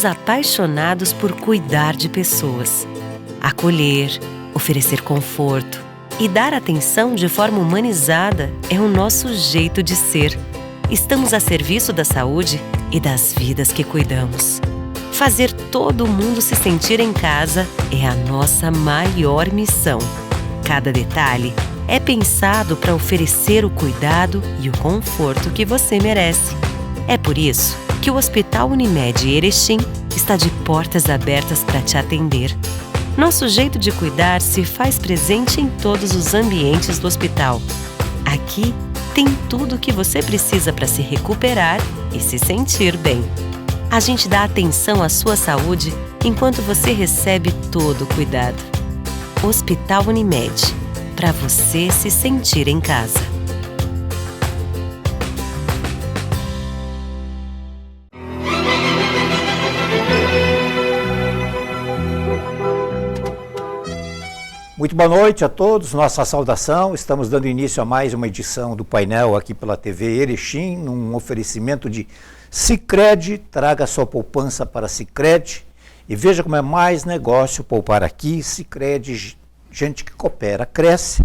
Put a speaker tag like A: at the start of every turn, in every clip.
A: Somos apaixonados por cuidar de pessoas. Acolher, oferecer conforto e dar atenção de forma humanizada é o nosso jeito de ser. Estamos a serviço da saúde e das vidas que cuidamos. Fazer todo mundo se sentir em casa é a nossa maior missão. Cada detalhe é pensado para oferecer o cuidado e o conforto que você merece. É por isso que o Hospital Unimed Erechim está de portas abertas para te atender. Nosso jeito de cuidar se faz presente em todos os ambientes do hospital. Aqui tem tudo o que você precisa para se recuperar e se sentir bem. A gente dá atenção à sua saúde enquanto você recebe todo o cuidado. Hospital Unimed, para você se sentir em casa.
B: Muito boa noite a todos, nossa saudação. Estamos dando início a mais uma edição do painel aqui pela TV Erechim, num oferecimento de Sicredi. Traga sua poupança para Sicredi e veja como é mais negócio poupar aqui. Sicredi, gente que coopera, cresce.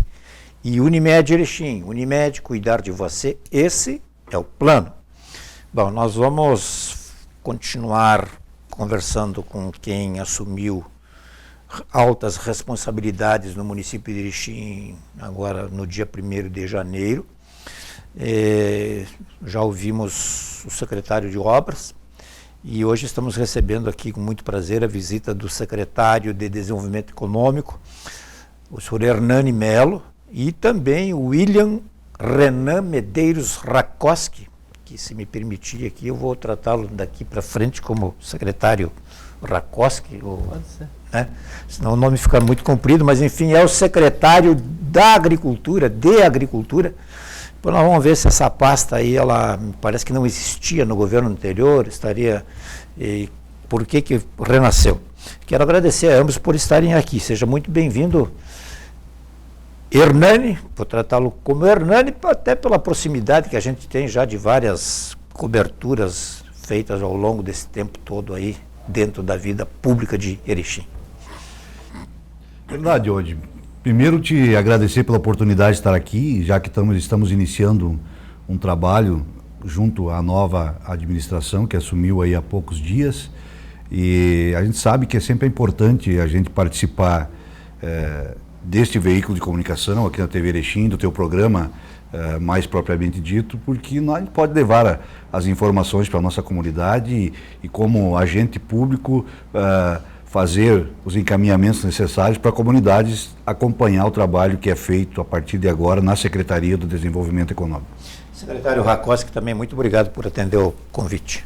B: E Unimed Erechim, Unimed, cuidar de você, esse é o plano. Bom, nós vamos continuar conversando com quem assumiu altas responsabilidades no município de Erechim, agora no dia 1º de janeiro. Já ouvimos o secretário de Obras e hoje estamos recebendo aqui com muito prazer a visita do secretário de Desenvolvimento Econômico, o senhor Hernani Melo, e também o William Renan Medeiros Rakoski, que, se me permitir aqui, eu vou tratá-lo daqui para frente como secretário Rakoski,
C: Pode ser.
B: Né? Senão o nome fica muito comprido, mas enfim, é o secretário da Agricultura, de Agricultura. Então nós vamos ver se essa pasta aí, ela parece que não existia no governo anterior, por que renasceu. Quero agradecer a ambos por estarem aqui, seja muito bem-vindo, Hernani, vou tratá-lo como Hernani, até pela proximidade que a gente tem já de várias coberturas feitas ao longo desse tempo todo aí, dentro da vida pública de Erechim.
D: Verdade, Odi. Primeiro te agradecer pela oportunidade de estar aqui, já que estamos iniciando um trabalho junto à nova administração que assumiu aí há poucos dias, e a gente sabe que é sempre importante a gente participar deste veículo de comunicação aqui na TV Erechim, do teu programa mais propriamente dito, porque nós pode levar as informações para a nossa comunidade e como agente público fazer os encaminhamentos necessários para comunidades acompanhar o trabalho que é feito a partir de agora na Secretaria do Desenvolvimento Econômico.
B: Secretário Rakoski, também muito obrigado por atender o convite.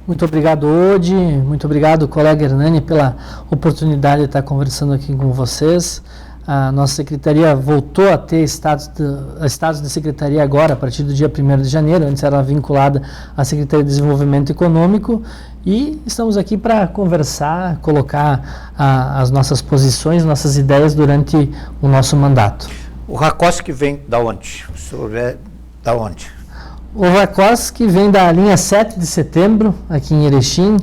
C: Muito obrigado, Odi. Muito obrigado, colega Hernani, pela oportunidade de estar conversando aqui com vocês. A nossa secretaria voltou a ter status de secretaria agora, a partir do dia 1º de janeiro. Antes era vinculada à Secretaria de Desenvolvimento Econômico. E estamos aqui para conversar, colocar as nossas posições, nossas ideias durante o nosso mandato.
B: O Rakoski vem da onde? O senhor é da onde?
C: O Rakoski vem da linha 7 de setembro, aqui em Erechim.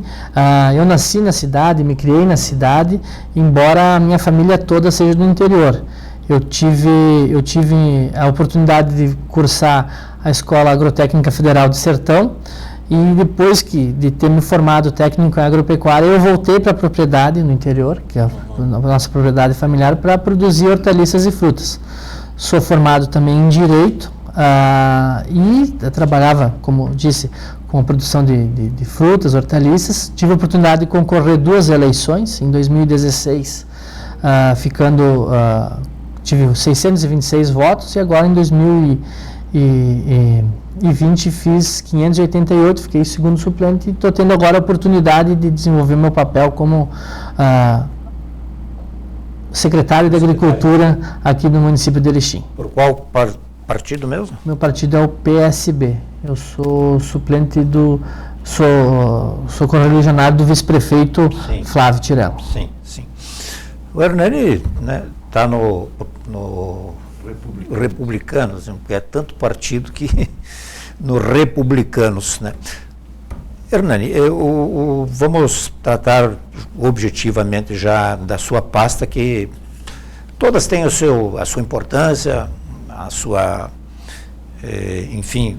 C: Eu nasci na cidade, me criei na cidade, embora a minha família toda seja do interior. Eu tive a oportunidade de cursar a Escola Agrotécnica Federal de Sertão, e depois de ter me formado técnico em agropecuária, eu voltei para a propriedade no interior, que é a nossa propriedade familiar, para produzir hortaliças e frutas. Sou formado também em Direito, e eu trabalhava, como disse, com a produção de frutas, hortaliças. Tive a oportunidade de concorrer 2 eleições, em 2016, tive 626 votos, e agora em 2020 fiz 588, fiquei segundo suplente, e estou tendo agora a oportunidade de desenvolver meu papel como secretário de Agricultura aqui no município de Erechim.
B: Por qual partido mesmo?
C: Meu partido é o PSB. Eu sou suplente sou correligionário do vice-prefeito Flávio Tirello.
B: Sim, sim. O Hernani está no Republicanos, porque é tanto partido que no Republicanos, né? Hernani, vamos tratar objetivamente já da sua pasta, que todas têm a sua importância, a sua, enfim,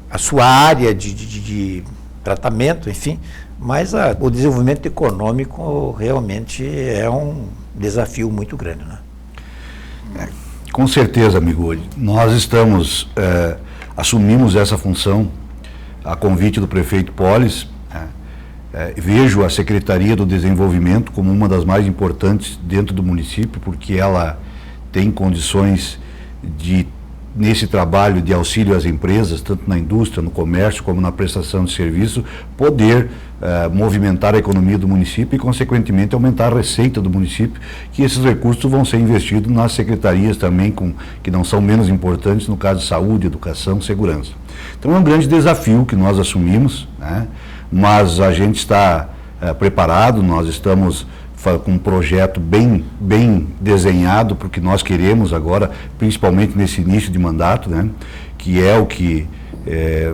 B: a sua área de tratamento, enfim, mas o desenvolvimento econômico realmente é um desafio muito grande, né?
D: Com certeza, amigo. Nós assumimos essa função a convite do prefeito Polis. Vejo a Secretaria do Desenvolvimento como uma das mais importantes dentro do município, porque ela tem condições de, nesse trabalho de auxílio às empresas, tanto na indústria, no comércio, como na prestação de serviço, poder movimentar a economia do município e, consequentemente, aumentar a receita do município, que esses recursos vão ser investidos nas secretarias também, que não são menos importantes, no caso de saúde, educação, segurança. Então é um grande desafio que nós assumimos, né? Mas a gente está preparado, nós estamos com um projeto bem desenhado para o que nós queremos agora, principalmente nesse início de mandato, né? Que é o que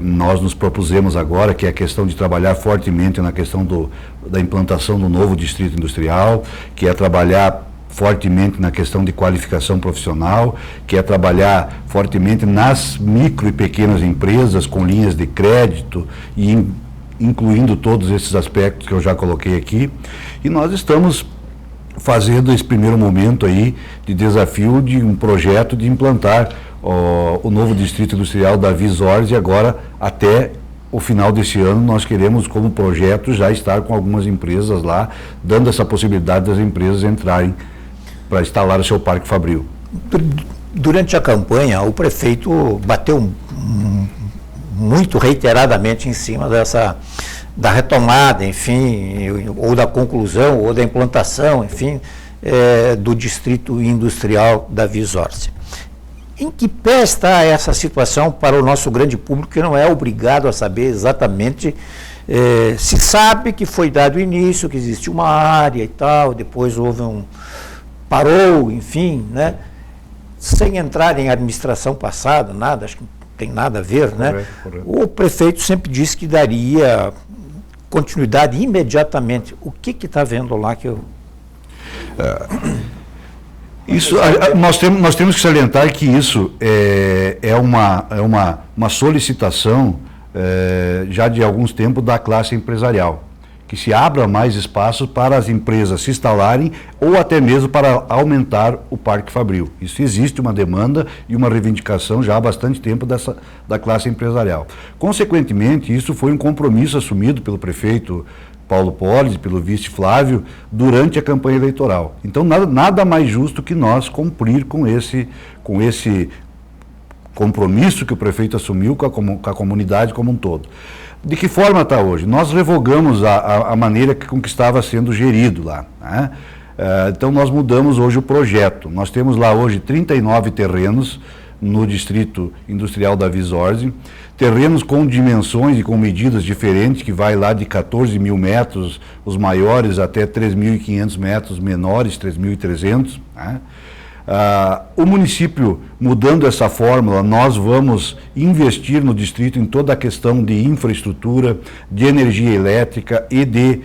D: nós nos propusemos agora, que é a questão de trabalhar fortemente na questão da implantação do novo distrito industrial, que é trabalhar fortemente na questão de qualificação profissional, que é trabalhar fortemente nas micro e pequenas empresas com linhas de crédito e incluindo todos esses aspectos que eu já coloquei aqui. E nós estamos fazendo esse primeiro momento aí de desafio de um projeto de implantar o novo distrito industrial da Visors, e agora até o final desse ano nós queremos, como projeto, já estar com algumas empresas lá, dando essa possibilidade das empresas entrarem para instalar o seu parque fabril.
B: Durante a campanha, o prefeito bateu muito reiteradamente em cima da retomada, enfim, ou da conclusão, ou da implantação, enfim, do distrito industrial da Visors. Em que pé está essa situação para o nosso grande público, que não é obrigado a saber exatamente? Se sabe que foi dado início, que existe uma área e tal, depois houve parou, enfim, né? Sem entrar em administração passada, nada, acho que não tem nada a ver, né? Correto. O prefeito sempre disse que daria continuidade imediatamente. O que está vendo lá que eu...
D: Isso, nós temos que salientar que isso é uma solicitação já de alguns tempos da classe empresarial, que se abra mais espaço para as empresas se instalarem ou até mesmo para aumentar o parque fabril. Isso existe uma demanda e uma reivindicação já há bastante tempo da classe empresarial. Consequentemente, isso foi um compromisso assumido pelo prefeito Paulo Polis, pelo vice Flávio, durante a campanha eleitoral. Então, nada mais justo que nós cumprir com esse compromisso que o prefeito assumiu com a comunidade como um todo. De que forma está hoje? Nós revogamos a maneira com que estava sendo gerido lá, né? Então, nós mudamos hoje o projeto. Nós temos lá hoje 39 terrenos no Distrito Industrial da Visors, terrenos com dimensões e com medidas diferentes, que vai lá de 14 mil metros, os maiores, até 3.500 metros, menores, 3.300, né? O município, mudando essa fórmula, nós vamos investir no distrito em toda a questão de infraestrutura, de energia elétrica e de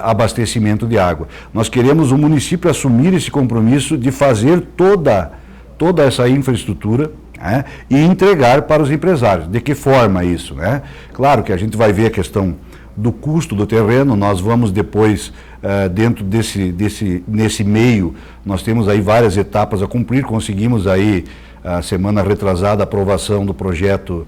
D: abastecimento de água. Nós queremos o município assumir esse compromisso de fazer toda essa infraestrutura, né, e entregar para os empresários. De que forma isso, né? Claro que a gente vai ver a questão do custo do terreno. Nós vamos depois, dentro nesse meio, nós temos aí várias etapas a cumprir. Conseguimos aí, a semana retrasada, a aprovação do projeto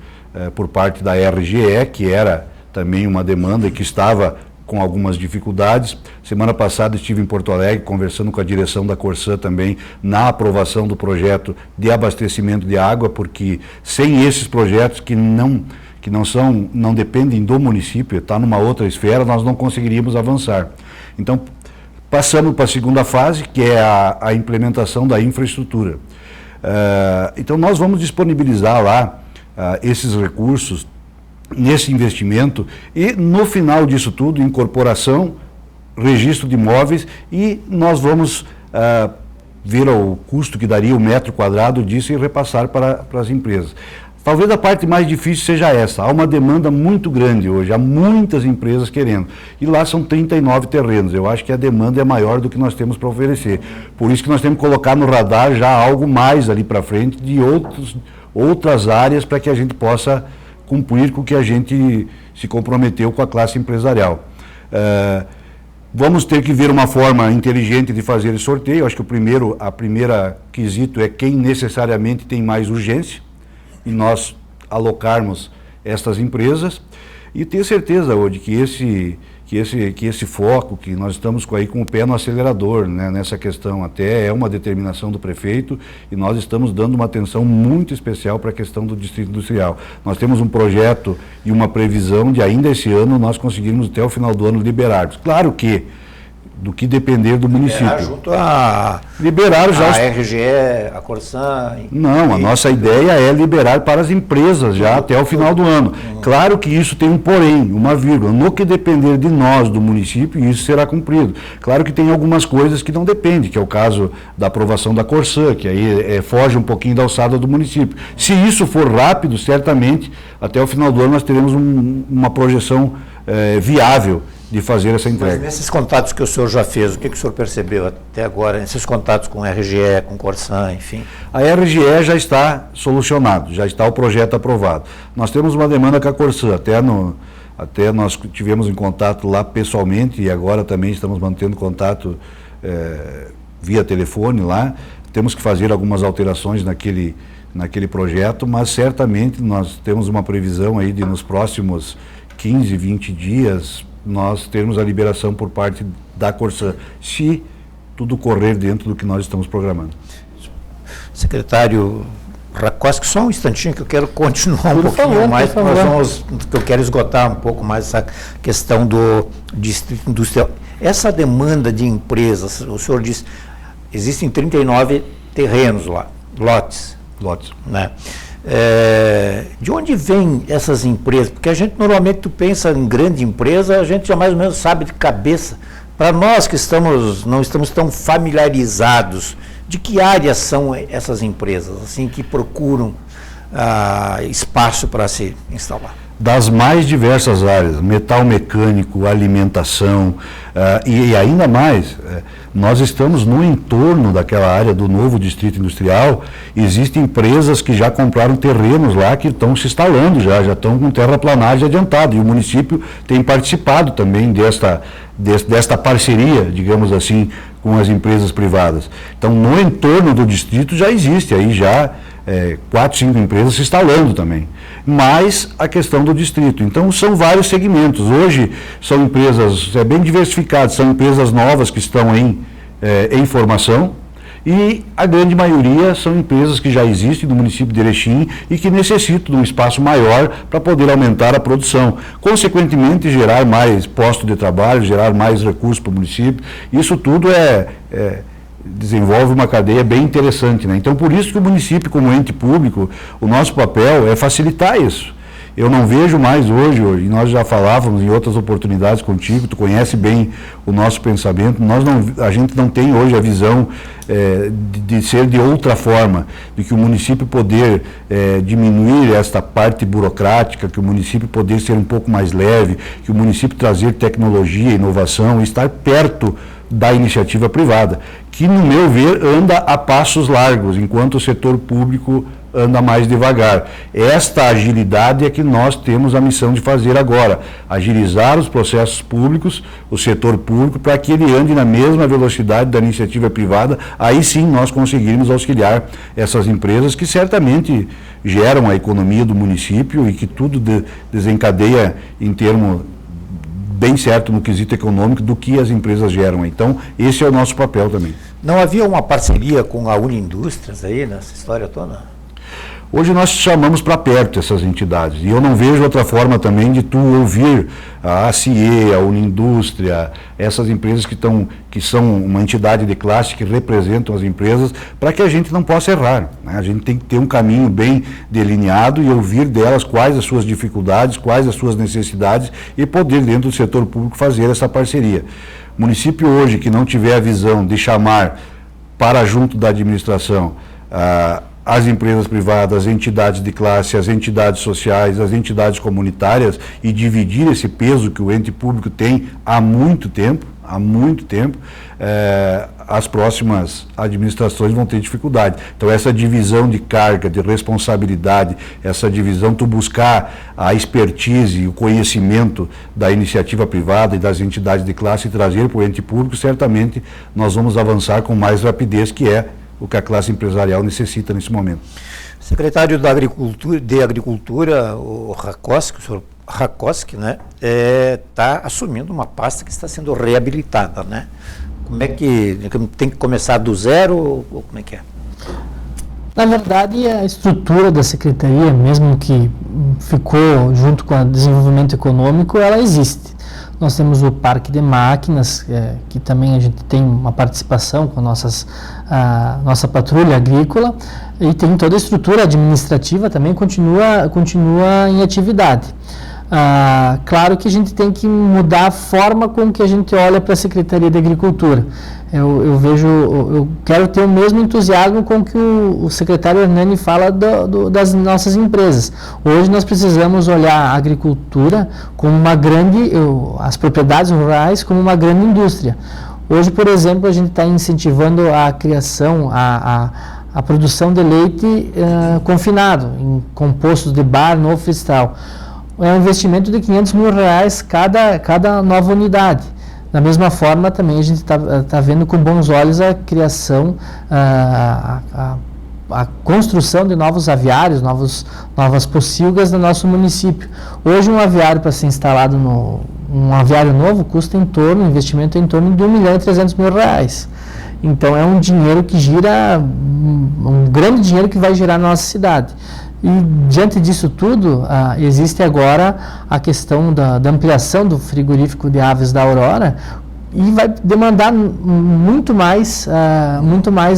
D: por parte da RGE, que era também uma demanda e que estava com algumas dificuldades. Semana passada estive em Porto Alegre conversando com a direção da Corsã também na aprovação do projeto de abastecimento de água, porque sem esses projetos que não dependem do município, está numa outra esfera, nós não conseguiríamos avançar. Então, passamos para a segunda fase, que é a implementação da infraestrutura. Então, nós vamos disponibilizar lá esses recursos nesse investimento e, no final disso tudo, incorporação, registro de imóveis, e nós vamos ver o custo que daria o metro quadrado disso e repassar para as empresas. Talvez a parte mais difícil seja essa. Há uma demanda muito grande hoje, há muitas empresas querendo. E lá são 39 terrenos. Eu acho que a demanda é maior do que nós temos para oferecer. Por isso que nós temos que colocar no radar já algo mais ali para frente de outras áreas para que a gente possa cumprir com o que a gente se comprometeu com a classe empresarial. Vamos ter que ver uma forma inteligente de fazer esse sorteio. Eu acho que a primeira quesito é quem necessariamente tem mais urgência, e nós alocarmos estas empresas, e ter certeza hoje que esse foco, que nós estamos aí com o pé no acelerador, né, nessa questão, até é uma determinação do prefeito, e nós estamos dando uma atenção muito especial para a questão do distrito industrial. Nós temos um projeto e uma previsão de ainda esse ano nós conseguirmos até o final do ano liberarmos. Claro que do que depender do município.
B: Junto a
D: liberar já
B: a RGE, a Corsan.
D: Não, a nossa ideia é liberar para as empresas já até o final do ano. Claro que isso tem um porém, uma vírgula. No que depender de nós, do município, isso será cumprido. Claro que tem algumas coisas que não dependem, que é o caso da aprovação da Corsan, que aí foge um pouquinho da alçada do município. Se isso for rápido, certamente, até o final do ano nós teremos uma projeção viável de fazer essa entrega.
B: Mas nesses contatos que o senhor já fez, o que o senhor percebeu até agora, nesses contatos com a RGE, com Corsan, enfim?
D: A RGE já está solucionado, já está o projeto aprovado. Nós temos uma demanda com a Corsan, até nós tivemos em contato lá pessoalmente, e agora também estamos mantendo contato via telefone lá. Temos que fazer algumas alterações naquele projeto, mas certamente nós temos uma previsão aí de nos próximos 15, 20 dias nós termos a liberação por parte da Corsan, se tudo correr dentro do que nós estamos programando.
B: Secretário Rakoski, só um instantinho que eu quero continuar um pouquinho mais, porque eu quero esgotar um pouco mais essa questão do distrito industrial. Essa demanda de empresas, o senhor disse, existem 39 terrenos lá, lotes. Né? De onde vêm essas empresas? Porque a gente normalmente pensa em grande empresa, a gente já mais ou menos sabe de cabeça. Para nós que não estamos tão familiarizados, de que áreas são essas empresas assim que procuram espaço para se instalar?
D: Das mais diversas áreas, metal mecânico, alimentação, e ainda mais, nós estamos no entorno daquela área do novo distrito industrial. Existem empresas que já compraram terrenos lá, que estão se instalando já estão com terraplanagem adiantada, e o município tem participado também desta parceria, digamos assim, com as empresas privadas. Então, no entorno do distrito já existe aí 4, 5 empresas se instalando também, mais a questão do distrito. Então, são vários segmentos. Hoje, são empresas bem diversificadas, são empresas novas que estão em formação, e a grande maioria são empresas que já existem no município de Erechim e que necessitam de um espaço maior para poder aumentar a produção. Consequentemente, gerar mais postos de trabalho, gerar mais recursos para o município. Isso tudo desenvolve uma cadeia bem interessante, né? Então, por isso que o município, como ente público, o nosso papel é facilitar isso. Eu não vejo mais hoje, e nós já falávamos em outras oportunidades contigo, tu conhece bem o nosso pensamento, a gente não tem hoje a visão de ser de outra forma, de que o município poder diminuir esta parte burocrática, que o município poder ser um pouco mais leve, que o município trazer tecnologia, inovação, estar perto da iniciativa privada, que, no meu ver, anda a passos largos, enquanto o setor público anda mais devagar. Esta agilidade é que nós temos a missão de fazer agora, agilizar os processos públicos, o setor público, para que ele ande na mesma velocidade da iniciativa privada. Aí sim nós conseguirmos auxiliar essas empresas que certamente geram a economia do município e que tudo desencadeia em termos bem certo no quesito econômico do que as empresas geram. Então, esse é o nosso papel também.
B: Não havia uma parceria com a Unindústrias aí nessa história toda?
D: Hoje nós chamamos para perto essas entidades, e eu não vejo outra forma também de tu ouvir a ACIE, a Unindústria, essas empresas que são uma entidade de classe que representam as empresas, para que a gente não possa errar, né? A gente tem que ter um caminho bem delineado e ouvir delas quais as suas dificuldades, quais as suas necessidades, e poder, dentro do setor público, fazer essa parceria. O município hoje que não tiver a visão de chamar para junto da administração as empresas privadas, as entidades de classe, as entidades sociais, as entidades comunitárias e dividir esse peso que o ente público tem há muito tempo, as próximas administrações vão ter dificuldade. Então, essa divisão de carga, de responsabilidade, essa divisão, tu buscar a expertise e o conhecimento da iniciativa privada e das entidades de classe e trazer para o ente público, certamente nós vamos avançar com mais rapidez, que é o que a classe empresarial necessita nesse momento.
B: Secretário da Agricultura, o Rakoski, o senhor Rakoski, né, está assumindo uma pasta que está sendo reabilitada, né? Como é que tem que começar do zero ou como é que é?
C: Na verdade, a estrutura da secretaria, mesmo que ficou junto com o desenvolvimento econômico, ela existe. Nós temos o parque de máquinas, que também a gente tem uma participação com a nossa patrulha agrícola, e tem toda a estrutura administrativa também continua em atividade. Claro que a gente tem que mudar a forma com que a gente olha para a Secretaria de Agricultura. Eu quero ter o mesmo entusiasmo com que o secretário Hernani fala das nossas empresas. Hoje nós precisamos olhar a agricultura como as propriedades rurais como uma grande indústria. Hoje, por exemplo, a gente está incentivando a criação, a produção de leite confinado, em compostos de bar no freestyle. É um investimento de R$500 mil cada nova unidade. Da mesma forma, também a gente está vendo com bons olhos a criação, a construção de novos aviários, novas pocilgas no nosso município. Hoje, um aviário para ser instalado um aviário novo custa um investimento em torno de R$1.300.000. Então, é um dinheiro que gira, um grande dinheiro que vai girar na nossa cidade. E diante disso tudo, existe agora a questão da ampliação do frigorífico de aves da Aurora, e vai demandar muito mais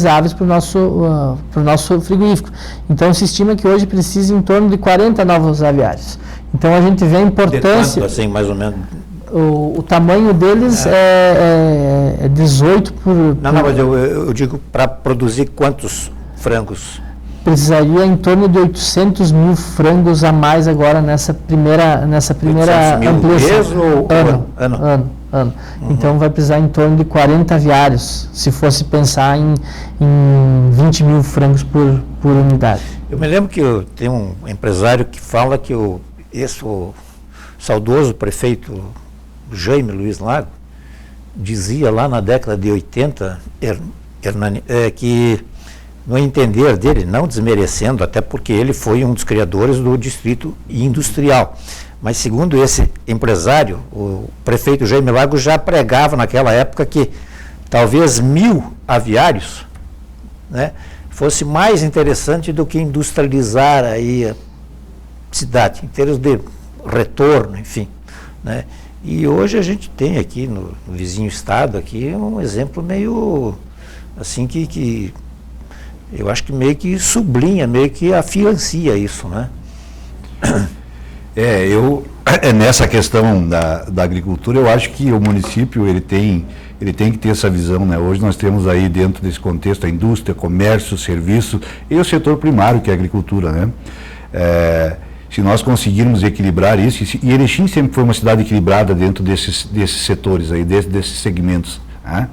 C: aves para o nosso frigorífico. Então, se estima que hoje precisa em torno de 40 novos aviários. Então, a gente vê a importância...
B: De quanto, assim, mais ou menos?
C: O tamanho deles é 18 por...
B: Não, mas eu digo para produzir quantos frangos?
C: Precisaria em torno de 800 mil frangos a mais agora nessa primeira ampliação. Ano. Uhum. Então vai precisar em torno de 40 aviários, se fosse pensar em 20 mil frangos por unidade.
B: Eu me lembro que tem um empresário que fala que o saudoso prefeito Jaime Luiz Lago dizia lá na década de 80, Hernani, que no entender dele, não desmerecendo, até porque ele foi um dos criadores do distrito industrial, mas segundo esse empresário, o prefeito Jaime Lago já pregava naquela época que talvez 1.000 aviários, né, fosse mais interessante do que industrializar aí a cidade, em termos de retorno, enfim, né? E hoje a gente tem aqui no vizinho estado aqui um exemplo meio assim que eu acho que meio que sublinha, meio que afiancia isso, né?
D: Nessa questão da agricultura, eu acho que o município ele tem que ter essa visão, né? Hoje nós temos aí dentro desse contexto a indústria, comércio, serviço e o setor primário, que é a agricultura, né? Se nós conseguirmos equilibrar isso, e Erechim sempre foi uma cidade equilibrada dentro desses setores aí, desses segmentos, né?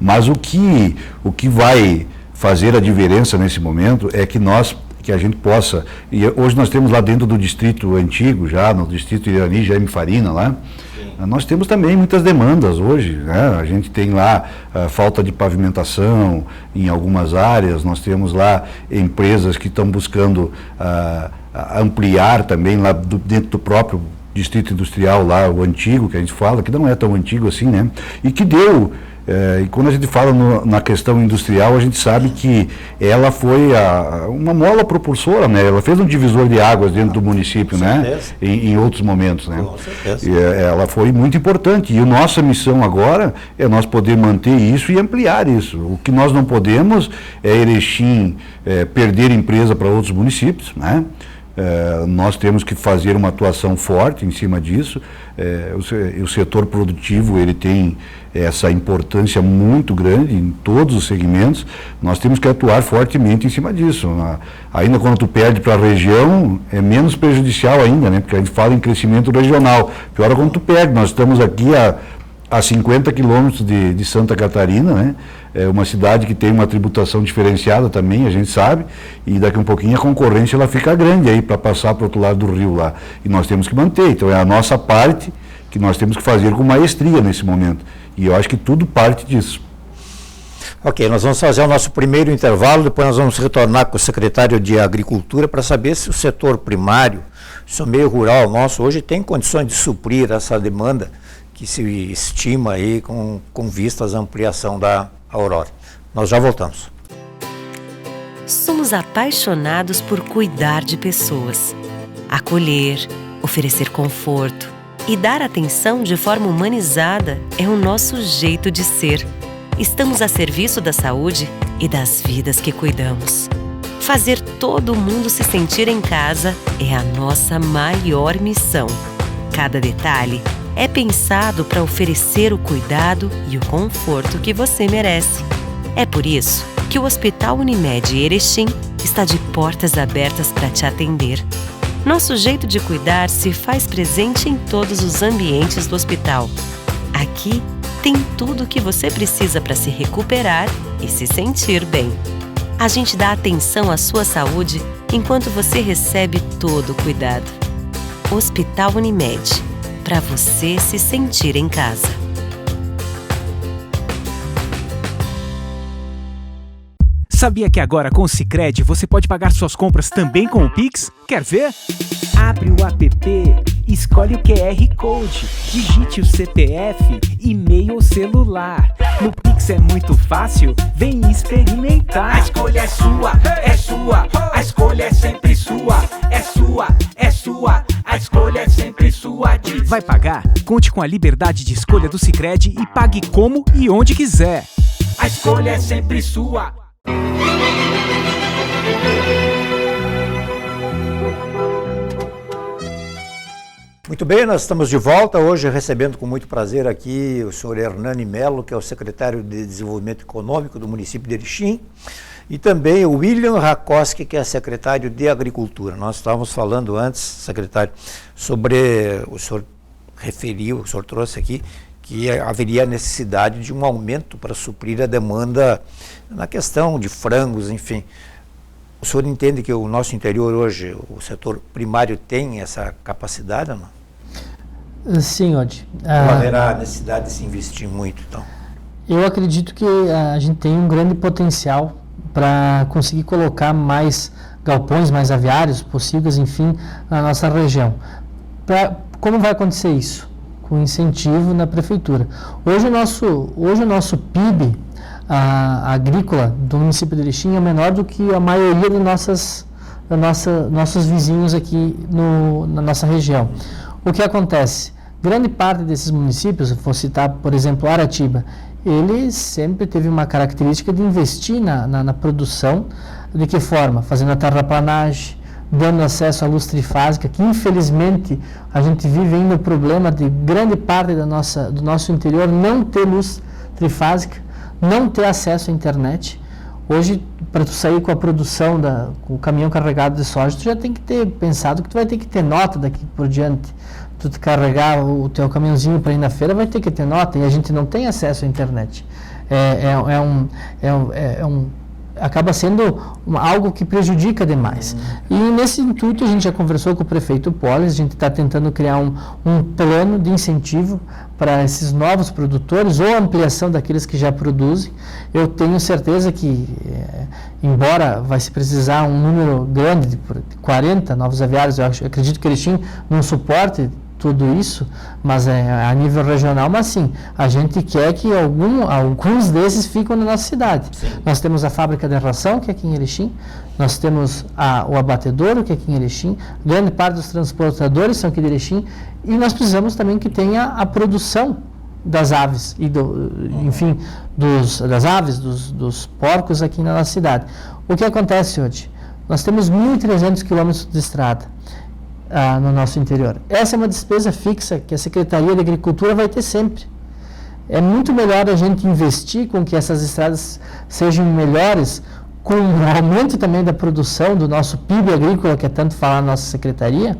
D: Mas o que vai fazer a diferença nesse momento é que a gente possa, e hoje nós temos lá dentro do distrito antigo, já no distrito Irani, Jaime Farina lá, sim, nós temos também muitas demandas hoje, né? A gente tem lá falta de pavimentação em algumas áreas, nós temos lá empresas que estão buscando ampliar também lá dentro do próprio distrito industrial lá, o antigo que a gente fala, que não é tão antigo assim, né? E que deu... e quando a gente fala na questão industrial, a gente sabe que ela foi uma mola propulsora, né? Ela fez um divisor de águas dentro do município, né? Em outros momentos, né?
B: Com certeza.
D: Ela foi muito importante. E a nossa missão agora é nós poder manter isso e ampliar isso. O que nós não podemos é Erechim perder empresa para outros municípios, né? Nós temos que fazer uma atuação forte em cima disso. O setor produtivo, ele tem essa importância muito grande em todos os segmentos. Nós temos que atuar fortemente em cima disso. Ainda quando tu perde para a região, é menos prejudicial ainda, né? Porque a gente fala em crescimento regional. Pior é quando tu perde. Nós estamos aqui a 50 quilômetros de Santa Catarina, né? É uma cidade que tem uma tributação diferenciada também, a gente sabe, e daqui a um pouquinho a concorrência ela fica grande aí para passar para o outro lado do rio lá. E nós temos que manter, então é a nossa parte que nós temos que fazer com maestria nesse momento. E eu acho que tudo parte disso.
B: Ok, nós vamos fazer o nosso primeiro intervalo, depois nós vamos retornar com o secretário de Agricultura para saber se o setor primário, o meio rural nosso, hoje tem condições de suprir essa demanda que se estima aí com vistas à ampliação da Aurora. Nós já voltamos.
A: Somos apaixonados por cuidar de pessoas, acolher, oferecer conforto e dar atenção de forma humanizada é o nosso jeito de ser. Estamos a serviço da saúde e das vidas que cuidamos. Fazer todo mundo se sentir em casa é a nossa maior missão. Cada detalhe é pensado para oferecer o cuidado e o conforto que você merece. É por isso que o Hospital Unimed Erechim está de portas abertas para te atender. Nosso jeito de cuidar se faz presente em todos os ambientes do hospital. Aqui tem tudo o que você precisa para se recuperar e se sentir bem. A gente dá atenção à sua saúde enquanto você recebe todo o cuidado. Hospital Unimed, para você se sentir em casa.
E: Sabia que agora com o Sicredi você pode pagar suas compras também com o Pix? Quer ver? Abre o app, escolhe o QR Code, digite o CPF, e-mail ou celular. No Pix é muito fácil, vem experimentar.
F: A escolha é sua, a escolha é sempre sua, é sua, a escolha é sempre sua.
E: Vai pagar? Conte com a liberdade de escolha do Sicredi e pague como e onde quiser.
F: A escolha é sempre sua.
B: Muito bem, nós estamos de volta hoje recebendo com muito prazer aqui o senhor Hernani Melo, que é o secretário de Desenvolvimento Econômico do município de Erechim, e também o William Rakoski, que é secretário de Agricultura. Nós estávamos falando antes, secretário, sobre, o senhor referiu, o senhor trouxe aqui, que haveria necessidade de um aumento para suprir a demanda na questão de frangos, enfim. O senhor entende que o nosso interior hoje, o setor primário, tem essa capacidade ou não?
C: Sim, Odi.
B: Não haverá necessidade de se investir muito, então?
C: Eu acredito que a gente tem um grande potencial para conseguir colocar mais galpões, mais aviários possíveis, enfim, na nossa região. Como vai acontecer isso? Com incentivo na prefeitura. Hoje o nosso PIB agrícola do município de Erechim é menor do que a maioria de nossos vizinhos aqui na nossa região. O que acontece? Grande parte desses municípios, vou citar, por exemplo, Aratiba, ele sempre teve uma característica de investir na produção. De que forma? Fazendo a terraplanagem, dando acesso à luz trifásica, que infelizmente a gente vive ainda o problema de grande parte do nosso interior não ter luz trifásica, não ter acesso à internet. Hoje, para tu sair com a produção, com o caminhão carregado de soja, tu já tem que ter pensado que tu vai ter que ter nota daqui por diante. Tu carregar o teu caminhãozinho para ir na feira, vai ter que ter nota, e a gente não tem acesso à internet. Acaba sendo algo que prejudica demais. E nesse intuito a gente já conversou com o prefeito Polis, a gente está tentando criar um plano de incentivo para esses novos produtores ou ampliação daqueles que já produzem. Eu tenho certeza que, embora vai se precisar um número grande de 40 novos aviários, eu acredito que Erechim não suporte tudo isso, mas a nível regional, mas sim, a gente quer que alguns desses fiquem na nossa cidade. Sim. Nós temos a fábrica de ração, que é aqui em Erechim, nós temos o abatedouro, que é aqui em Erechim, grande parte dos transportadores são aqui de Erechim, e nós precisamos também que tenha a produção das aves, das aves, dos porcos aqui na nossa cidade. O que acontece hoje? Nós temos 1.300 quilômetros de estrada no nosso interior. Essa é uma despesa fixa que a Secretaria de Agricultura vai ter sempre. É muito melhor a gente investir com que essas estradas sejam melhores, com o aumento também da produção do nosso PIB agrícola, que é tanto falar na nossa secretaria,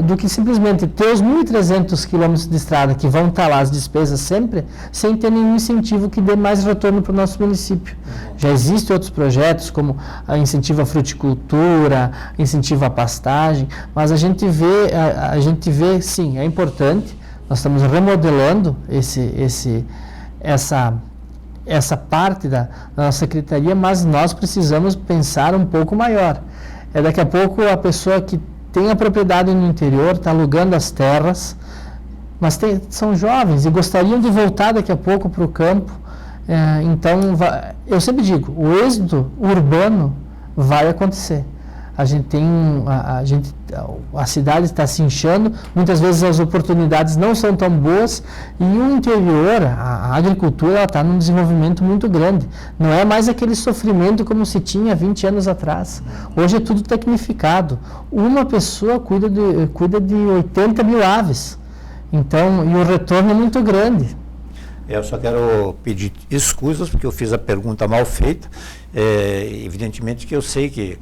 C: do que simplesmente ter os 1.300 quilômetros de estrada que vão estar lá as despesas sempre, sem ter nenhum incentivo que dê mais retorno para o nosso município. Já existem outros projetos, como incentivo à fruticultura, incentivo à pastagem, mas a gente vê, sim, é importante. Nós estamos remodelando essa parte da nossa secretaria, mas nós precisamos pensar um pouco maior. Daqui a pouco a pessoa que tem a propriedade no interior, está alugando as terras, mas são jovens e gostariam de voltar daqui a pouco para o campo. Então, eu sempre digo, o êxodo urbano vai acontecer. A cidade está se inchando, muitas vezes as oportunidades não são tão boas e o interior, a agricultura está num desenvolvimento muito grande. Não é mais aquele sofrimento como se tinha 20 anos atrás. Hoje é tudo tecnificado. Uma pessoa cuida de 80 mil aves. Então, e o retorno é muito grande.
B: Eu só quero pedir escusas porque eu fiz a pergunta mal feita. Evidentemente que eu sei que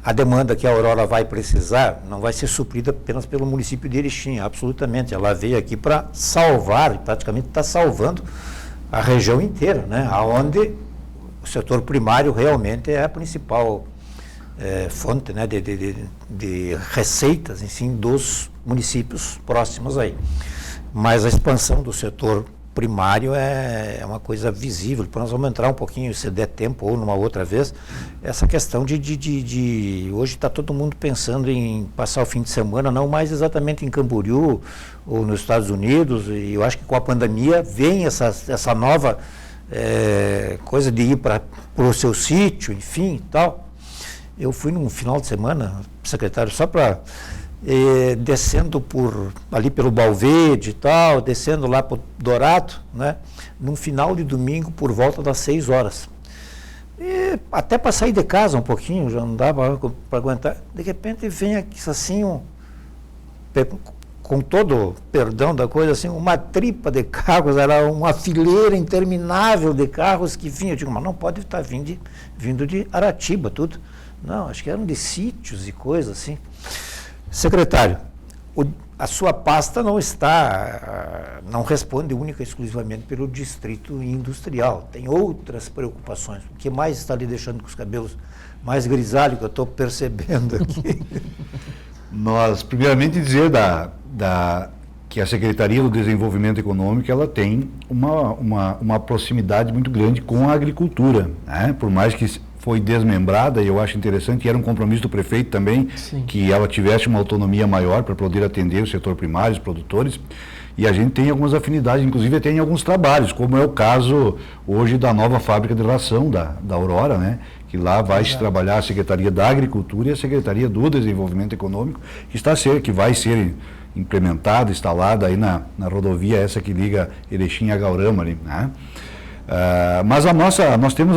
B: a demanda que a Aurora vai precisar não vai ser suprida apenas pelo município de Erechim, absolutamente. Ela veio aqui para salvar, e praticamente está salvando a região inteira, né? Onde o setor primário realmente é a principal fonte, né, de receitas, enfim, dos municípios próximos aí. Mas a expansão do setor primário é uma coisa visível. Depois nós vamos entrar um pouquinho, se der tempo ou numa outra vez, essa questão de hoje está todo mundo pensando em passar o fim de semana, não mais exatamente em Camboriú ou nos Estados Unidos, e eu acho que com a pandemia vem essa nova coisa de ir para o seu sítio, enfim, e tal. Eu fui num final de semana, secretário, só para descendo ali pelo Balvede e tal, descendo lá para o Dourado, né, num final de domingo por volta das 6 horas. E até para sair de casa um pouquinho, já não dava para aguentar. De repente vem aqui assim, com todo perdão da coisa, assim, uma tripa de carros, era uma fileira interminável de carros que vinham. Eu digo, mas não pode estar vindo de Aratiba, tudo. Não, acho que eram de sítios e coisas assim. Secretário, a sua pasta não responde única e exclusivamente pelo distrito industrial. Tem outras preocupações. O que mais está lhe deixando com os cabelos mais grisalhos que eu estou percebendo aqui?
D: Nós, primeiramente, dizer que a Secretaria do Desenvolvimento Econômico ela tem uma proximidade muito grande com a agricultura, né? Por mais que foi desmembrada, e eu acho interessante, e era um compromisso do prefeito também, sim, que ela tivesse uma autonomia maior para poder atender o setor primário, os produtores, e a gente tem algumas afinidades, inclusive tem alguns trabalhos, como é o caso hoje da nova fábrica de ração da Aurora, né? Que lá vai se trabalhar a Secretaria da Agricultura e a Secretaria do Desenvolvimento Econômico, que vai ser implementada, instalada aí na rodovia essa que liga Erechim a Gaurama, né? Mas nós temos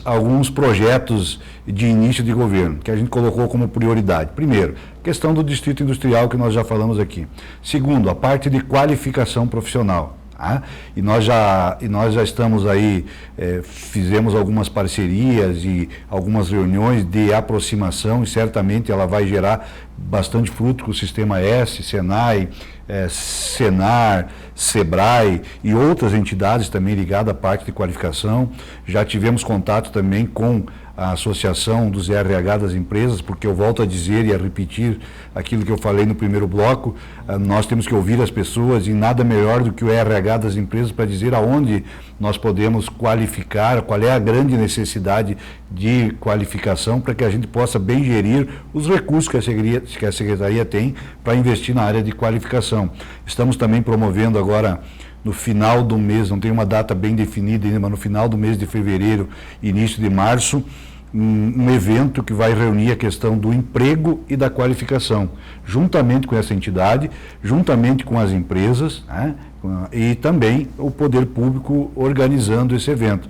D: alguns projetos de início de governo que a gente colocou como prioridade. Primeiro, questão do distrito industrial que nós já falamos aqui. Segundo, a parte de qualificação profissional. E nós já estamos aí, fizemos algumas parcerias e algumas reuniões de aproximação, e certamente ela vai gerar bastante fruto com o Sistema S, Senai, Senar, Sebrae e outras entidades também ligadas à parte de qualificação. Já tivemos contato também com a Associação dos RH das Empresas, porque eu volto a dizer e a repetir aquilo que eu falei no primeiro bloco, nós temos que ouvir as pessoas, e nada melhor do que o RH das empresas para dizer aonde nós podemos qualificar, qual é a grande necessidade de qualificação para que a gente possa bem gerir os recursos que a Secretaria tem para investir na área de qualificação. Estamos também promovendo agora, no final do mês, não tem uma data bem definida ainda, mas no final do mês de fevereiro, início de março, um evento que vai reunir a questão do emprego e da qualificação, juntamente com essa entidade, juntamente com as empresas, né, e também o poder público organizando esse evento.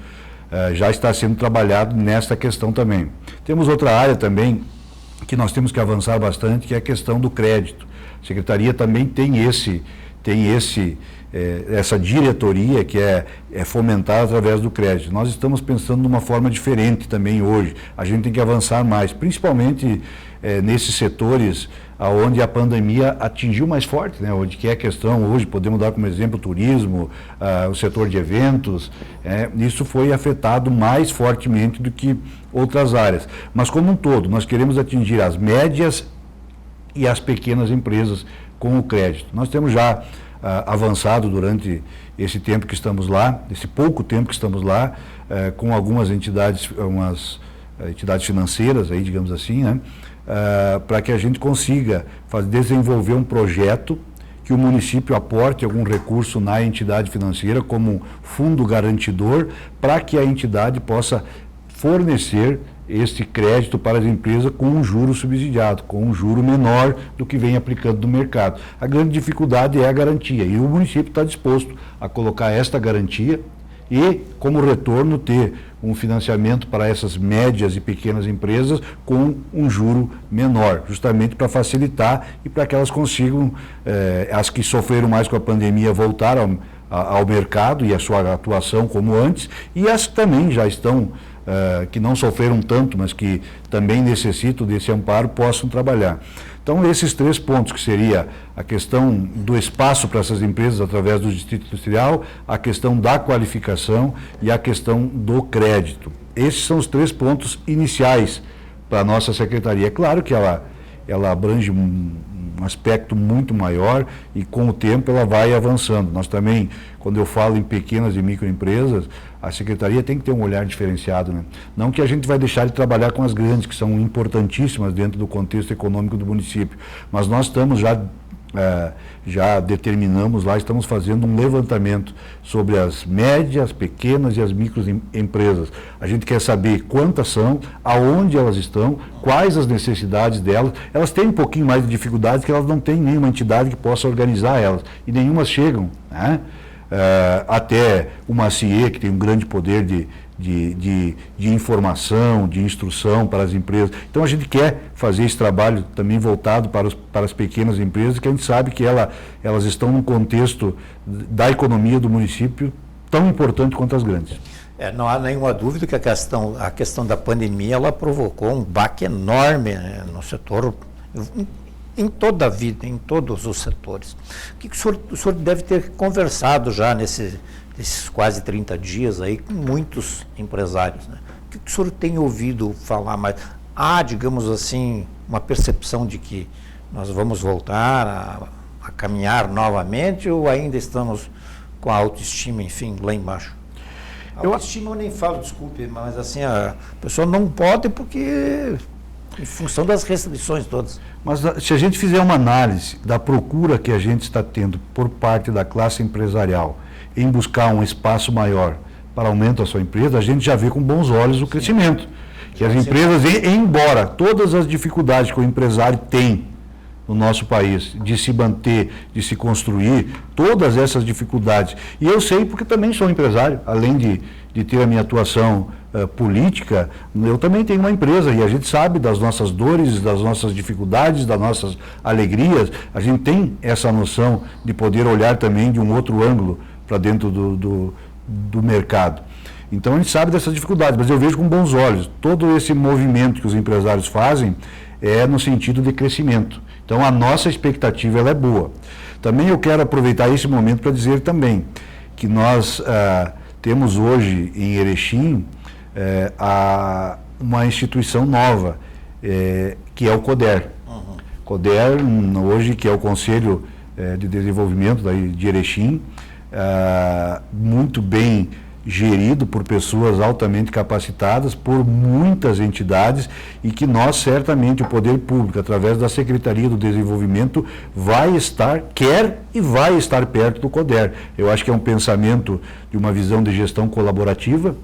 D: Já está sendo trabalhado nesta questão também. Temos outra área também que nós temos que avançar bastante, que é a questão do crédito. A Secretaria também tem essa diretoria que é fomentada através do crédito. Nós estamos pensando de uma forma diferente também hoje. A gente tem que avançar mais, principalmente nesses setores onde a pandemia atingiu mais forte, né? Onde que é a questão hoje, podemos dar como exemplo o turismo, o setor de eventos, isso foi afetado mais fortemente do que outras áreas. Mas como um todo, nós queremos atingir as médias e as pequenas empresas com o crédito. Nós temos já avançado durante esse tempo que estamos lá, esse pouco tempo que estamos lá, com algumas entidades financeiras, aí, digamos assim, né, para que a gente consiga desenvolver um projeto que o município aporte algum recurso na entidade financeira como fundo garantidor, para que a entidade possa fornecer este crédito para as empresas com um juro subsidiado, com um juro menor do que vem aplicando no mercado. A grande dificuldade é a garantia, e o município está disposto a colocar esta garantia e, como retorno, ter um financiamento para essas médias e pequenas empresas com um juro menor, justamente para facilitar e para que elas consigam, as que sofreram mais com a pandemia, voltar ao mercado e a sua atuação como antes, e as que também já estão que não sofreram tanto, mas que também necessitam desse amparo, possam trabalhar. Então, esses 3 pontos, que seria a questão do espaço para essas empresas através do Distrito Industrial, a questão da qualificação e a questão do crédito. Esses são os 3 pontos iniciais para a nossa secretaria. É claro que ela abrange um aspecto muito maior e, com o tempo, ela vai avançando. Nós também, quando eu falo em pequenas e microempresas, a Secretaria tem que ter um olhar diferenciado, né? Não que a gente vai deixar de trabalhar com as grandes, que são importantíssimas dentro do contexto econômico do município, mas nós estamos já determinamos lá, estamos fazendo um levantamento sobre as médias, pequenas e as microempresas. A gente quer saber quantas são, aonde elas estão, quais as necessidades delas. Elas têm um pouquinho mais de dificuldades, que elas não têm nenhuma entidade que possa organizar elas, e nenhumas chegam, né? Até uma CIE, que tem um grande poder de informação, de instrução para as empresas. Então, a gente quer fazer esse trabalho também voltado para as pequenas empresas, que a gente sabe que elas estão num contexto da economia do município tão importante quanto as grandes.
B: Não há nenhuma dúvida que a questão da pandemia, ela provocou um baque enorme, né, no setor, em toda a vida, em todos os setores. O que o senhor deve ter conversado já nesses quase 30 dias aí com muitos empresários, né? O que o senhor tem ouvido falar mais? Há, digamos assim, uma percepção de que nós vamos voltar a caminhar novamente, ou ainda estamos com a autoestima, enfim, lá embaixo? A autoestima eu nem falo, desculpe, mas assim, a pessoa não pode porque, em função das restrições todas.
D: Mas se a gente fizer uma análise da procura que a gente está tendo por parte da classe empresarial em buscar um espaço maior para aumento da sua empresa, a gente já vê com bons olhos o crescimento. Que as empresas, embora todas as dificuldades que o empresário tem no nosso país, de se manter, de se construir, todas essas dificuldades, e eu sei porque também sou empresário, além de ter a minha atuação política, eu também tenho uma empresa, e a gente sabe das nossas dores, das nossas dificuldades, das nossas alegrias. A gente tem essa noção de poder olhar também de um outro ângulo para dentro do mercado. Então a gente sabe dessas dificuldades, mas eu vejo com bons olhos. Todo esse movimento que os empresários fazem é no sentido de crescimento. Então a nossa expectativa ela é boa. Também eu quero aproveitar esse momento para dizer também que nós temos hoje em Erechim uma instituição nova, que é o CODER. CODER, hoje, que é o Conselho de Desenvolvimento de Erechim, muito bem gerido por pessoas altamente capacitadas, por muitas entidades, e que nós, certamente, o poder público, através da Secretaria do Desenvolvimento, quer e vai estar perto do CODER. Eu acho que é um pensamento de uma visão de gestão colaborativa,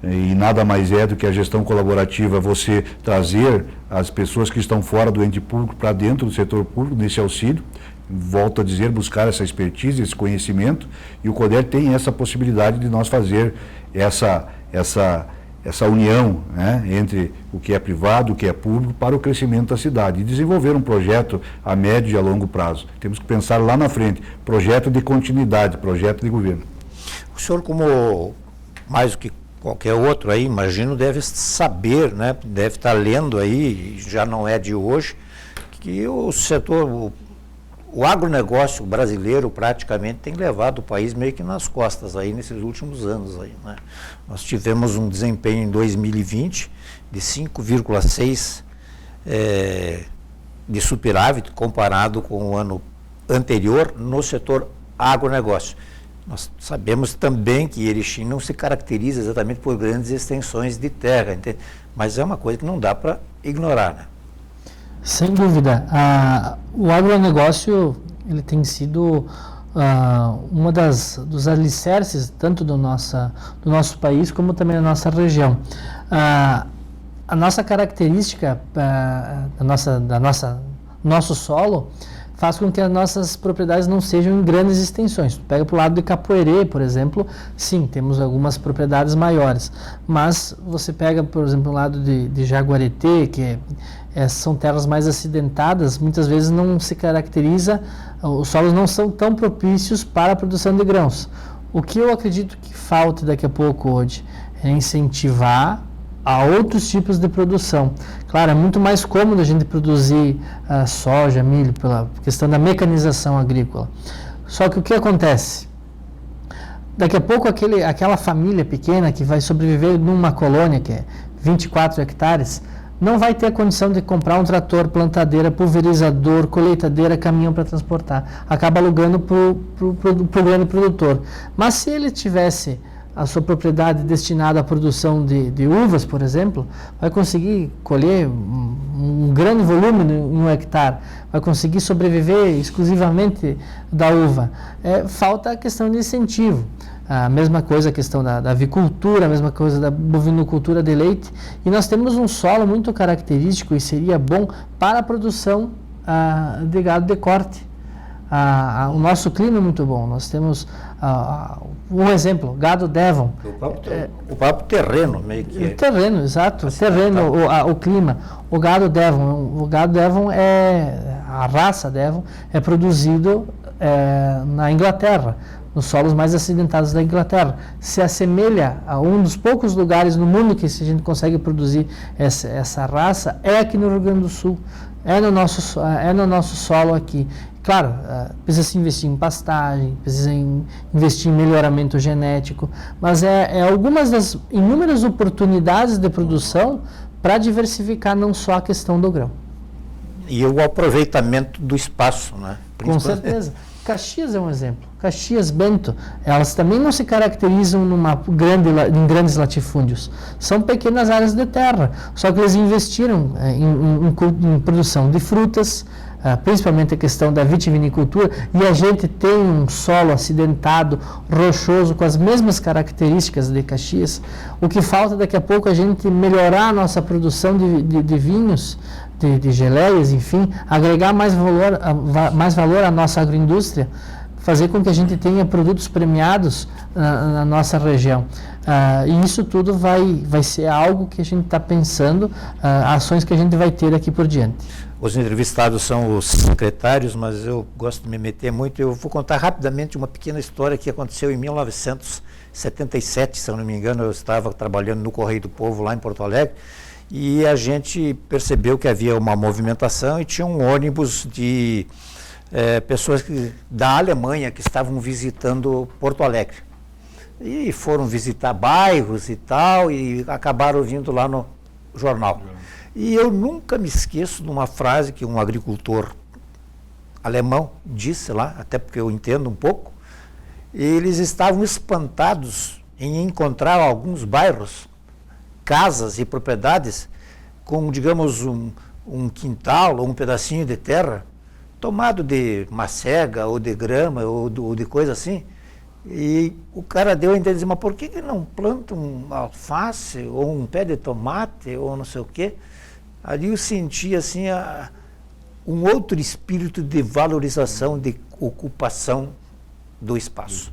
D: e nada mais é do que a gestão colaborativa, você trazer as pessoas que estão fora do ente público para dentro do setor público, nesse auxílio. Volto a dizer, buscar essa expertise, esse conhecimento, e o CODER tem essa possibilidade de nós fazer essa essa união, né, entre o que é privado, o que é público, para o crescimento da cidade. E desenvolver um projeto a médio e a longo prazo. Temos que pensar lá na frente, projeto de continuidade, projeto de governo.
B: O senhor, como mais do que qualquer outro aí, imagino, deve saber, né, deve estar lendo aí, já não é de hoje, que o setor, o agronegócio brasileiro praticamente tem levado o país meio que nas costas aí nesses últimos anos aí, né? Nós tivemos um desempenho em 2020 de 5,6 de superávit comparado com o ano anterior no setor agronegócio. Nós sabemos também que Erechim não se caracteriza exatamente por grandes extensões de terra, entende? Mas é uma coisa que não dá para ignorar, né?
C: Sem dúvida. O agronegócio ele tem sido uma dos alicerces tanto do nosso país como também da nossa região. A nossa característica nosso solo faz com que as nossas propriedades não sejam em grandes extensões. Pega para o lado de Capoeirê, por exemplo, sim, temos algumas propriedades maiores, mas você pega, por exemplo, o lado de Jaguareté, que são terras mais acidentadas, muitas vezes não se caracteriza, os solos não são tão propícios para a produção de grãos. O que eu acredito que falta daqui a pouco hoje é incentivar a outros tipos de produção. Claro, é muito mais cômodo a gente produzir soja, milho, pela questão da mecanização agrícola. Só que o que acontece? Daqui a pouco aquela família pequena que vai sobreviver numa colônia que é 24 hectares, não vai ter a condição de comprar um trator, plantadeira, pulverizador, colheitadeira, caminhão para transportar. Acaba alugando para o grande produtor. Mas se ele tivesse a sua propriedade destinada à produção de uvas, por exemplo, vai conseguir colher um grande volume em um hectare, vai conseguir sobreviver exclusivamente da uva. Falta a questão de incentivo. A mesma coisa a questão da avicultura, a mesma coisa da bovinocultura de leite. E nós temos um solo muito característico e seria bom para a produção de gado de corte. O nosso clima é muito bom. Nós temos um exemplo, gado Devon.
B: O próprio terreno, meio que.
C: O terreno, exato. O terreno, o clima. O gado Devon a raça Devon é produzido na Inglaterra, nos solos mais acidentados da Inglaterra. Se assemelha a um dos poucos lugares no mundo que a gente consegue produzir essa raça, é aqui no Rio Grande do Sul. É no nosso solo aqui. Claro, precisa se investir em pastagem, precisa investir em melhoramento genético, mas algumas das inúmeras oportunidades de produção para diversificar não só a questão do grão.
B: E o aproveitamento do espaço, né?
C: Com certeza. Caxias é um exemplo. Caxias, Bento, elas também não se caracterizam em grandes latifúndios. São pequenas áreas de terra, só que eles investiram em produção de frutas, principalmente a questão da vitivinicultura, e a gente tem um solo acidentado, rochoso, com as mesmas características de Caxias. O que falta daqui a pouco é a gente melhorar a nossa produção de vinhos, de geleias, enfim, agregar mais valor à nossa agroindústria, fazer com que a gente tenha produtos premiados na nossa região. E isso tudo vai ser algo que a gente está pensando, ações que a gente vai ter daqui por diante.
B: Os entrevistados são os secretários, mas eu gosto de me meter muito. Eu vou contar rapidamente uma pequena história que aconteceu em 1977, se eu não me engano. Eu estava trabalhando no Correio do Povo, lá em Porto Alegre, e a gente percebeu que havia uma movimentação e tinha um ônibus de pessoas da Alemanha que estavam visitando Porto Alegre. E foram visitar bairros e tal, e acabaram vindo lá no jornal. E eu nunca me esqueço de uma frase que um agricultor alemão disse lá, até porque eu entendo um pouco. Eles estavam espantados em encontrar alguns bairros, casas e propriedades com, digamos, um quintal ou um pedacinho de terra tomado de macega ou de grama ou de coisa assim. E o cara deu a entender, mas por que não planta um alface ou um pé de tomate ou não sei o quê? Ali eu senti assim um outro espírito de valorização, de ocupação do espaço.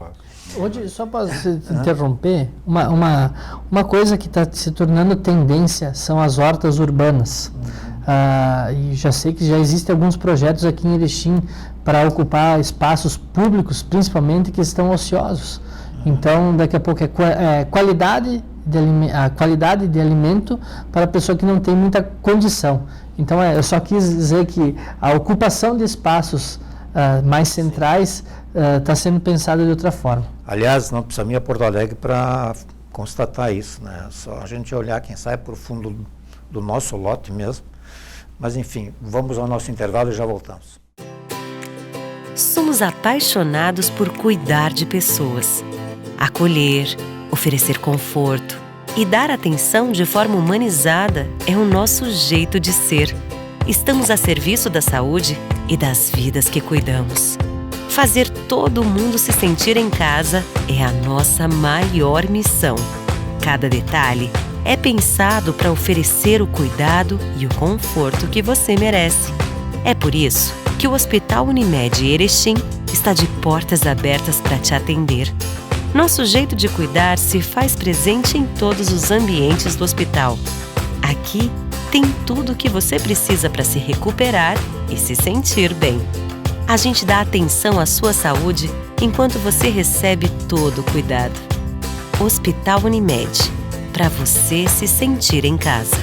C: Hoje, só para interromper, uma coisa que está se tornando tendência são as hortas urbanas. E já sei que já existem alguns projetos aqui em Erechim para ocupar espaços públicos, principalmente, que estão ociosos. Então, daqui a pouco é qualidade de alimento para a pessoa que não tem muita condição. Então, eu só quis dizer que a ocupação de espaços mais centrais está sendo pensada de outra forma.
B: Aliás, não precisa ir a Porto Alegre para constatar isso, né? Só a gente olhar, quem sabe, para o fundo do nosso lote mesmo. Mas, enfim, vamos ao nosso intervalo e já voltamos.
A: Somos apaixonados por cuidar de pessoas, acolher, oferecer conforto e dar atenção de forma humanizada é o nosso jeito de ser. Estamos a serviço da saúde e das vidas que cuidamos. Fazer todo mundo se sentir em casa é a nossa maior missão. Cada detalhe é pensado para oferecer o cuidado e o conforto que você merece. É por isso que o Hospital Unimed Erechim está de portas abertas para te atender. Nosso jeito de cuidar se faz presente em todos os ambientes do hospital. Aqui tem tudo o que você precisa para se recuperar e se sentir bem. A gente dá atenção à sua saúde enquanto você recebe todo o cuidado. Hospital Unimed, para você se sentir em casa.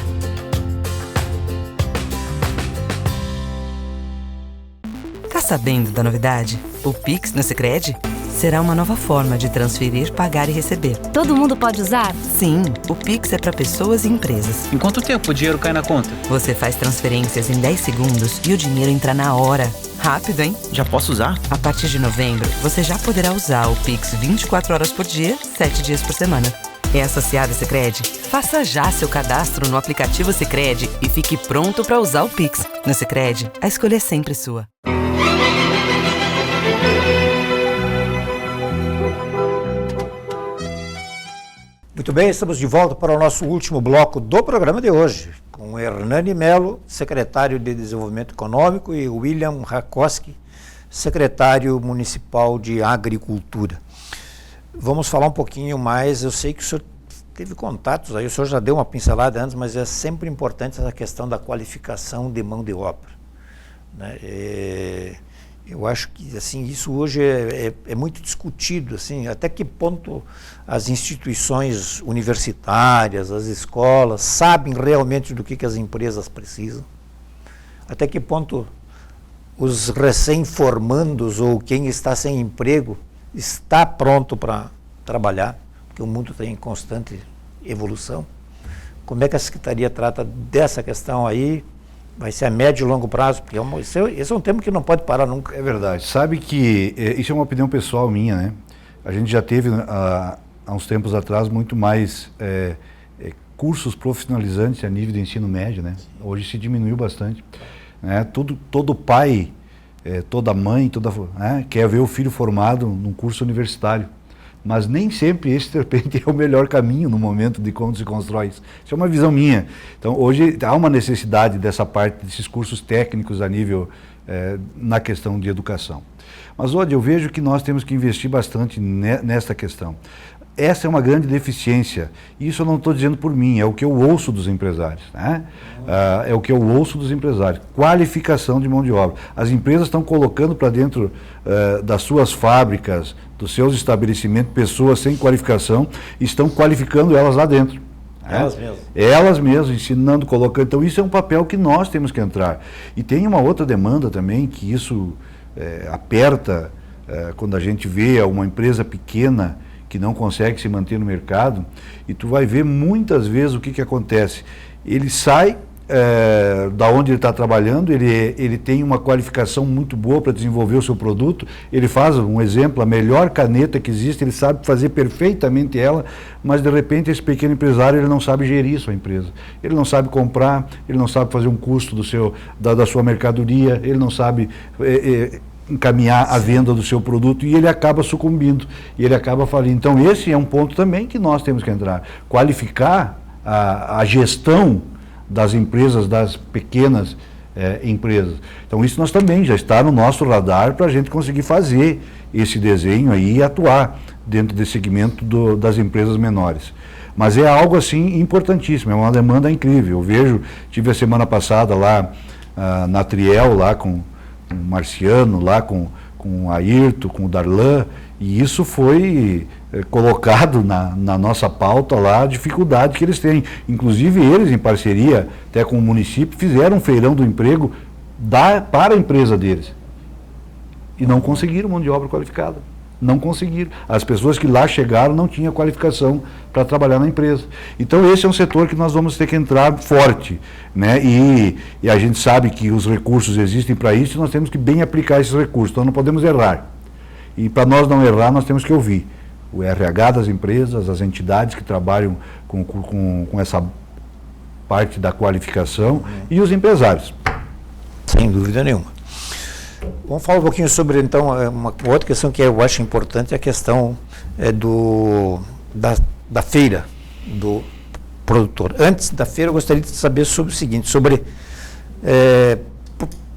G: Tá sabendo da novidade? O Pix no Sicredi será uma nova forma de transferir, pagar e receber.
H: Todo mundo pode usar?
G: Sim, o Pix é para pessoas e empresas.
E: Em quanto tempo o dinheiro cai na conta?
G: Você faz transferências em 10 segundos e o dinheiro entra na hora. Rápido, hein?
E: Já posso usar?
G: A partir de novembro, você já poderá usar o Pix 24 horas por dia, 7 dias por semana. É associado ao Sicredi? Faça já seu cadastro no aplicativo Sicredi e fique pronto para usar o Pix. No Sicredi, a escolha é sempre sua.
B: Muito bem, estamos de volta para o nosso último bloco do programa de hoje, com Hernani Melo, secretário de Desenvolvimento Econômico, e William Rakoski, secretário municipal de Agricultura. Vamos falar um pouquinho mais, eu sei que o senhor teve contatos aí, o senhor já deu uma pincelada antes, mas é sempre importante essa questão da qualificação de mão de obra, né? Eu acho que assim, isso hoje é muito discutido, assim, até que ponto as instituições universitárias, as escolas, sabem realmente do que as empresas precisam, até que ponto os recém-formandos ou quem está sem emprego está pronto para trabalhar, porque o mundo está em constante evolução. Como é que a Secretaria trata dessa questão aí? Vai ser a médio e longo prazo, porque esse é um tema que não pode parar nunca. É verdade.
D: Sabe que isso é uma opinião pessoal minha, né? A gente já teve, há uns tempos atrás, muito mais cursos profissionalizantes a nível de ensino médio, né? Hoje se diminuiu bastante. Né? Todo pai, toda mãe, quer ver o filho formado num curso universitário. Mas nem sempre esse, de repente, é o melhor caminho no momento de como se constrói isso. Isso é uma visão minha. Então, hoje há uma necessidade dessa parte, desses cursos técnicos a nível, na questão de educação. Mas, olha, eu vejo que nós temos que investir bastante nessa questão. Essa é uma grande deficiência. Isso eu não estou dizendo por mim, é o que eu ouço dos empresários, né? É o que eu ouço dos empresários. Qualificação de mão de obra. As empresas estão colocando para dentro das suas fábricas, dos seus estabelecimentos, pessoas sem qualificação, e estão qualificando elas lá dentro.
B: Elas mesmas.
D: Elas mesmas, ensinando, colocando. Então, isso é um papel que nós temos que entrar. E tem uma outra demanda também, que isso aperta quando a gente vê uma empresa pequena que não consegue se manter no mercado, e tu vai ver muitas vezes o que acontece. Ele sai da onde ele está trabalhando, ele tem uma qualificação muito boa para desenvolver o seu produto, ele faz, um exemplo, a melhor caneta que existe, ele sabe fazer perfeitamente ela, mas de repente esse pequeno empresário ele não sabe gerir sua empresa, ele não sabe comprar, ele não sabe fazer um custo da sua mercadoria, ele não sabe encaminhar a venda do seu produto, e ele acaba sucumbindo, e ele acaba falindo. Então esse é um ponto também que nós temos que entrar, qualificar a gestão das empresas, das pequenas empresas. Então isso nós também já está no nosso radar para a gente conseguir fazer esse desenho aí e atuar dentro desse segmento das empresas menores. Mas é algo assim importantíssimo, é uma demanda incrível. Eu tive a semana passada lá na Triel, lá com o Marciano, lá com o Ayrton, com o Darlan, e isso foi colocado na nossa pauta lá, a dificuldade que eles têm. Inclusive eles, em parceria até com o município, fizeram um feirão do emprego para a empresa deles. E não conseguiram mão de obra qualificada. Não conseguiram. As pessoas que lá chegaram não tinham qualificação para trabalhar na empresa. Então esse é um setor que nós vamos ter que entrar forte, né? E a gente sabe que os recursos existem para isso e nós temos que bem aplicar esses recursos, então não podemos errar. E para nós não errar, nós temos que ouvir o RH das empresas, as entidades que trabalham com essa parte da qualificação e os empresários.
B: Sem dúvida nenhuma. Vamos falar um pouquinho sobre, então, uma outra questão que eu acho importante, é a questão da feira do produtor. Antes da feira, eu gostaria de saber sobre o seguinte, sobre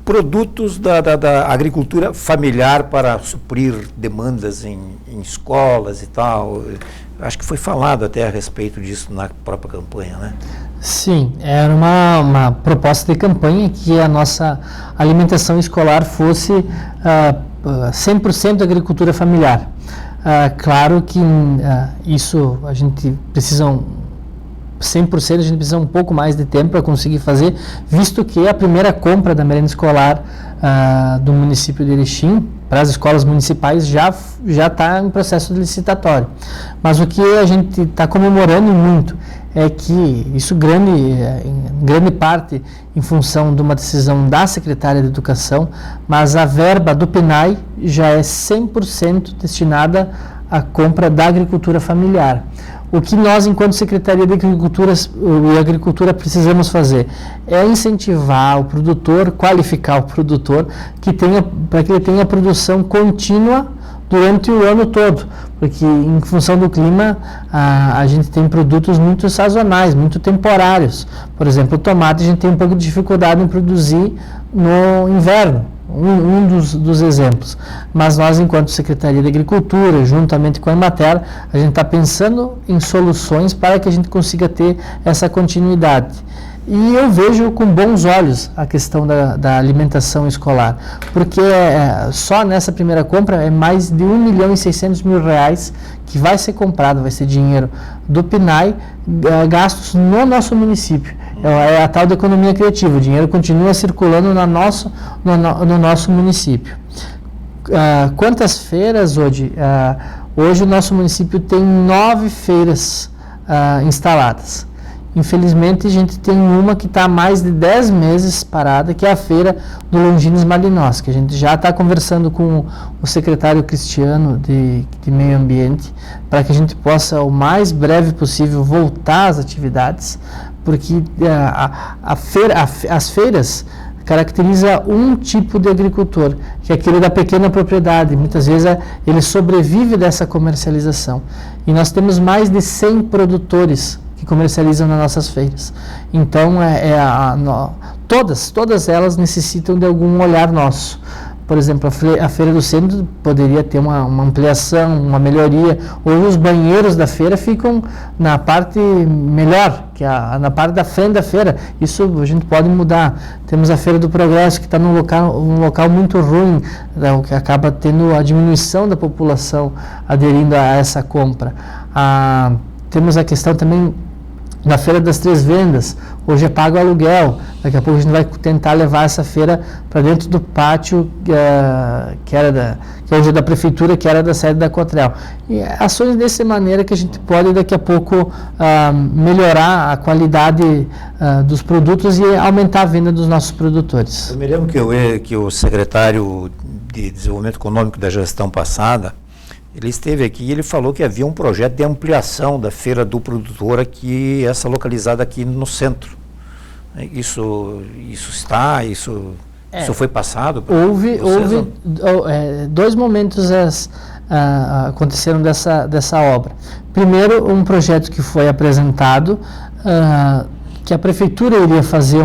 B: produtos da agricultura familiar para suprir demandas em escolas e tal. Acho que foi falado até a respeito disso na própria campanha, né?
C: Sim, era uma proposta de campanha que a nossa alimentação escolar fosse 100% agricultura familiar. Claro que isso a gente precisa 100%, a gente precisa um pouco mais de tempo para conseguir fazer, visto que a primeira compra da merenda escolar do município de Erechim para as escolas municipais já está em processo de licitatório. Mas o que a gente está comemorando muito é que isso em grande parte em função de uma decisão da secretária de Educação, mas a verba do PNAE já é 100% destinada à compra da agricultura familiar. O que nós, enquanto Secretaria de Agricultura e Agricultura, precisamos fazer é incentivar o produtor, qualificar o produtor, para que ele tenha produção contínua durante o ano todo, porque em função do clima a gente tem produtos muito sazonais, muito temporários. Por exemplo, o tomate a gente tem um pouco de dificuldade em produzir no inverno, um dos exemplos. Mas nós, enquanto Secretaria de Agricultura, juntamente com a Emater, a gente está pensando em soluções para que a gente consiga ter essa continuidade. E eu vejo com bons olhos a questão da alimentação escolar, porque só nessa primeira compra é mais de R$1.600.000 que vai ser comprado, vai ser dinheiro do PNAE, gastos no nosso município. É a tal da economia criativa, o dinheiro continua circulando no nosso município. Quantas feiras hoje? Hoje o nosso município tem 9 feiras instaladas. Infelizmente, a gente tem uma que está há mais de 10 meses parada, que é a feira do Longines Malinós, que a gente já está conversando com o secretário Cristiano de Meio Ambiente, para que a gente possa, o mais breve possível, voltar às atividades, porque as feiras caracteriza um tipo de agricultor, que é aquele da pequena propriedade. Muitas vezes ele sobrevive dessa comercialização. E nós temos mais de 100 produtores que comercializam nas nossas feiras. Então, todas elas necessitam de algum olhar nosso. Por exemplo, a Feira do Centro poderia ter uma ampliação, uma melhoria. Hoje os banheiros da feira ficam na parte melhor, que é na parte da frente da feira. Isso a gente pode mudar. Temos a Feira do Progresso, que está num local muito ruim, o que acaba tendo a diminuição da população aderindo a essa compra. Temos a questão também da Feira das Três Vendas. Hoje é pago aluguel. Daqui a pouco a gente vai tentar levar essa feira para dentro do pátio que hoje é da prefeitura, que era da sede da Cotrel. E ações dessa maneira que a gente pode daqui a pouco melhorar a qualidade dos produtos e aumentar a venda dos nossos produtores.
B: Eu me lembro que o secretário de Desenvolvimento Econômico da gestão passada, ele esteve aqui e ele falou que havia um projeto de ampliação da Feira do Produtor aqui, essa localizada aqui no centro. Isso foi passado?
C: Houve 2 momentos aconteceram dessa obra. Primeiro, um projeto que foi apresentado, que a prefeitura iria fazer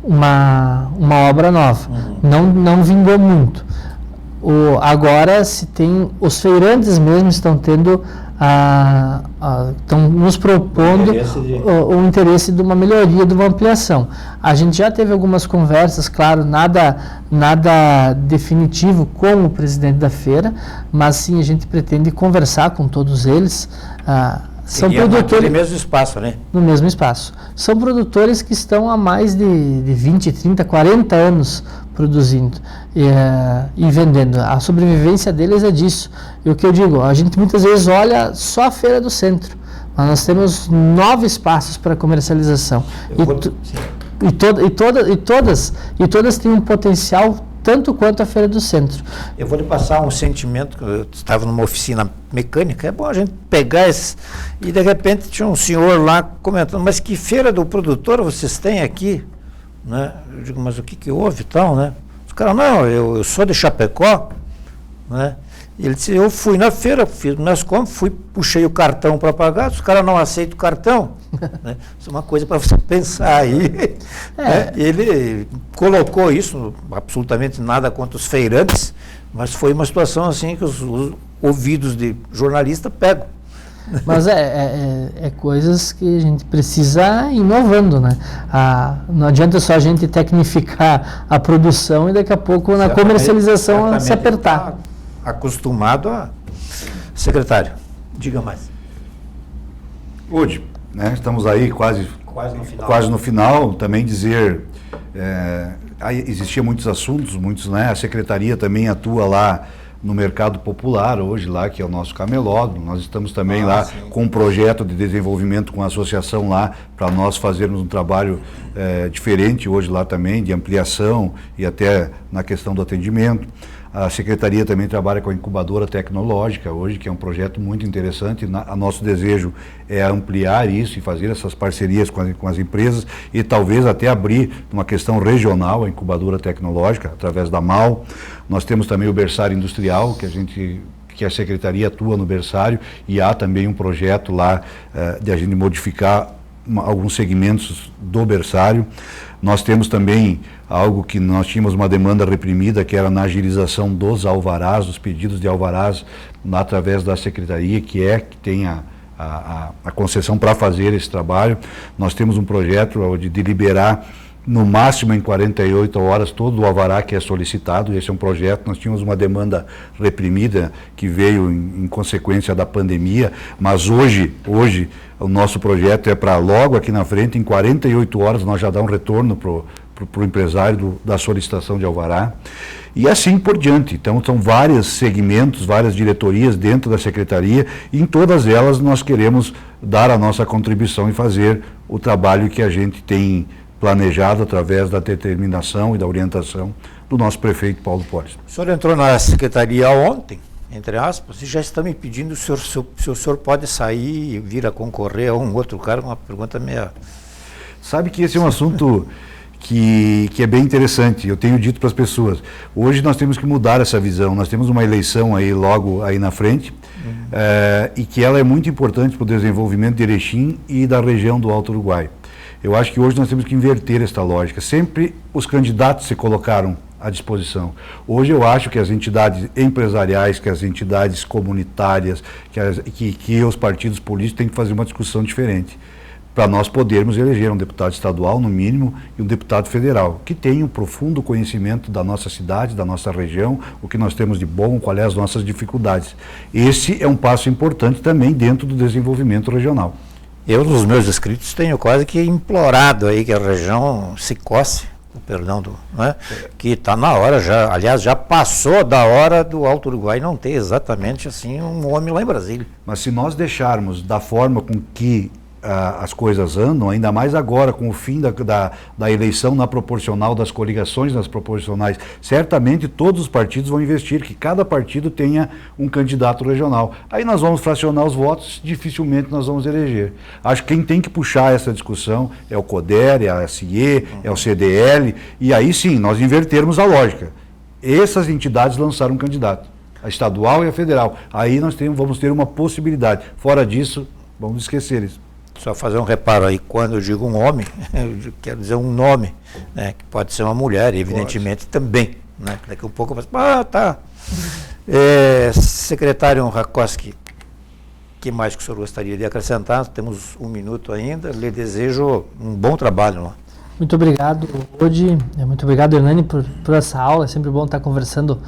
C: uma obra nova. Não vingou muito. Agora se tem, os feirantes mesmo estão tendo, estão nos propondo o interesse de uma melhoria, de uma ampliação. A gente já teve algumas conversas, claro, nada definitivo com o presidente da feira, mas sim a gente pretende conversar com todos eles. São produtores
B: no mesmo espaço, né?
C: No mesmo espaço. São produtores que estão há mais de 20, 30, 40 anos produzindo e vendendo. A sobrevivência deles é disso. E o que eu digo, a gente muitas vezes olha só a feira do centro, mas nós temos 9 espaços para comercialização. E todas têm um potencial tanto quanto a feira do centro.
B: Eu vou lhe passar um sentimento, que eu estava numa oficina mecânica, é bom a gente pegar esse, e de repente tinha um senhor lá comentando, mas que feira do produtor vocês têm aqui? Né? Eu digo, mas o que houve e tal, né? Os caras, não, eu sou de Chapecó, né? E ele disse, eu fui na feira, fiz minhas compras, puxei o cartão para pagar, os caras não aceitam o cartão. Né? Isso é uma coisa para você pensar aí. Né? Ele colocou isso, absolutamente nada contra os feirantes, mas foi uma situação assim que os ouvidos de jornalista pegam.
C: Mas é coisas que a gente precisa ir inovando, né? Não adianta só a gente tecnificar a produção e daqui a pouco na comercialização se apertar.
B: Tá acostumado a... Secretário, diga mais.
D: Hoje, né, estamos aí quase no final, também dizer, existiam muitos assuntos, né, a Secretaria também atua lá no mercado popular hoje lá, que é o nosso camelódromo. Nós estamos também lá com um projeto de desenvolvimento com a associação lá, para nós fazermos um trabalho diferente hoje lá também, de ampliação e até na questão do atendimento. A Secretaria também trabalha com a incubadora tecnológica hoje, que é um projeto muito interessante. Nosso desejo é ampliar isso e fazer essas parcerias com as empresas e talvez até abrir uma questão regional a incubadora tecnológica, através da MAL. Nós temos também o berçário industrial, que a Secretaria atua no berçário, e há também um projeto lá de a gente modificar alguns segmentos do berçário. Nós temos também algo que nós tínhamos uma demanda reprimida, que era na agilização dos alvarás, dos pedidos de alvarás, através da Secretaria, que tem a concessão para fazer esse trabalho. Nós temos um projeto de liberar no máximo em 48 horas todo o alvará que é solicitado. Esse é um projeto. Nós tínhamos uma demanda reprimida que veio em consequência da pandemia, mas hoje o nosso projeto é para logo aqui na frente, em 48 horas nós já dá um retorno para o empresário da solicitação de alvará, e assim por diante. Então são vários segmentos, várias diretorias dentro da Secretaria, e em todas elas nós queremos dar a nossa contribuição e fazer o trabalho que a gente tem planejado através da determinação e da orientação do nosso prefeito Paulo Porres.
B: O senhor entrou na Secretaria ontem, entre aspas, e já está me pedindo se o senhor pode sair e vir a concorrer a um outro cargo. Uma pergunta meia...
D: Sabe que esse é um assunto que é bem interessante. Eu tenho dito para as pessoas, hoje nós temos que mudar essa visão. Nós temos uma eleição aí logo aí na frente, e que ela é muito importante para o desenvolvimento de Erechim e da região do Alto Uruguai. Eu acho que hoje nós temos que inverter esta lógica. Sempre os candidatos se colocaram à disposição. Hoje eu acho que as entidades empresariais, que as entidades comunitárias, que os partidos políticos têm que fazer uma discussão diferente, para nós podermos eleger um deputado estadual, no mínimo, e um deputado federal, que tenha um profundo conhecimento da nossa cidade, da nossa região, o que nós temos de bom, quais as nossas dificuldades. Esse é um passo importante também dentro do desenvolvimento regional.
B: Eu, nos meus escritos, tenho quase que implorado aí que a região se coce, perdão, né? Que está na hora já, aliás, já passou da hora do Alto Uruguai não ter exatamente assim um homem lá em Brasília.
D: Mas se nós deixarmos da forma com que as coisas andam, ainda mais agora com o fim da eleição na proporcional, das coligações nas proporcionais, certamente todos os partidos vão investir, que cada partido tenha um candidato regional. Aí nós vamos fracionar os votos, dificilmente nós vamos eleger. Acho que quem tem que puxar essa discussão é o CODER, é a SIE, é o CDL, e aí sim, nós invertermos a lógica. Essas entidades lançaram um candidato, a estadual e a federal. Aí nós vamos ter uma possibilidade. Fora disso, vamos esquecer isso.
B: Só fazer um reparo aí, quando eu digo um homem, eu quero dizer um nome, né? Que pode ser uma mulher, evidentemente também, né? Daqui a pouco eu falo, tá. Secretário Rakoski, que mais que o senhor gostaria de acrescentar? Temos 1 minuto ainda, lhe desejo um bom trabalho lá.
C: Muito obrigado, Rodi. Muito obrigado, Hernani, por essa aula. É sempre bom estar conversando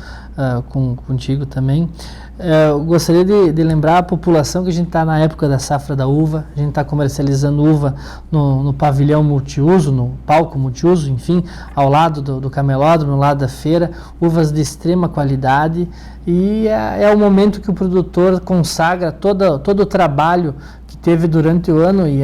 C: contigo também. Eu gostaria de lembrar a população que a gente está na época da safra da uva. A gente está comercializando uva no pavilhão multiuso, no palco multiuso, enfim, ao lado do camelódromo, ao lado da feira. Uvas de extrema qualidade. E é o momento que o produtor consagra todo o trabalho que teve durante o ano, e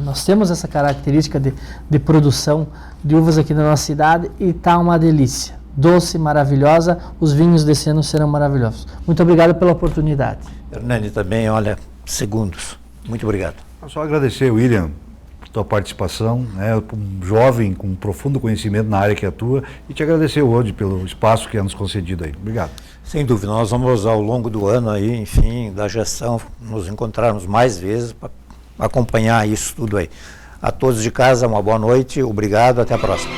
C: nós temos essa característica de produção de uvas aqui na nossa cidade, e está uma delícia, doce, maravilhosa. Os vinhos desse ano serão maravilhosos. Muito obrigado pela oportunidade.
B: Hernani também, olha, segundos. Muito obrigado.
D: Só agradecer, William, por tua participação, né, um jovem com profundo conhecimento na área que atua, e te agradecer hoje pelo espaço que é nos concedido aí. Obrigado.
B: Sem dúvida, nós vamos ao longo do ano aí, enfim, da gestão, nos encontrarmos mais vezes para acompanhar isso tudo aí. A todos de casa, uma boa noite, obrigado, até a próxima.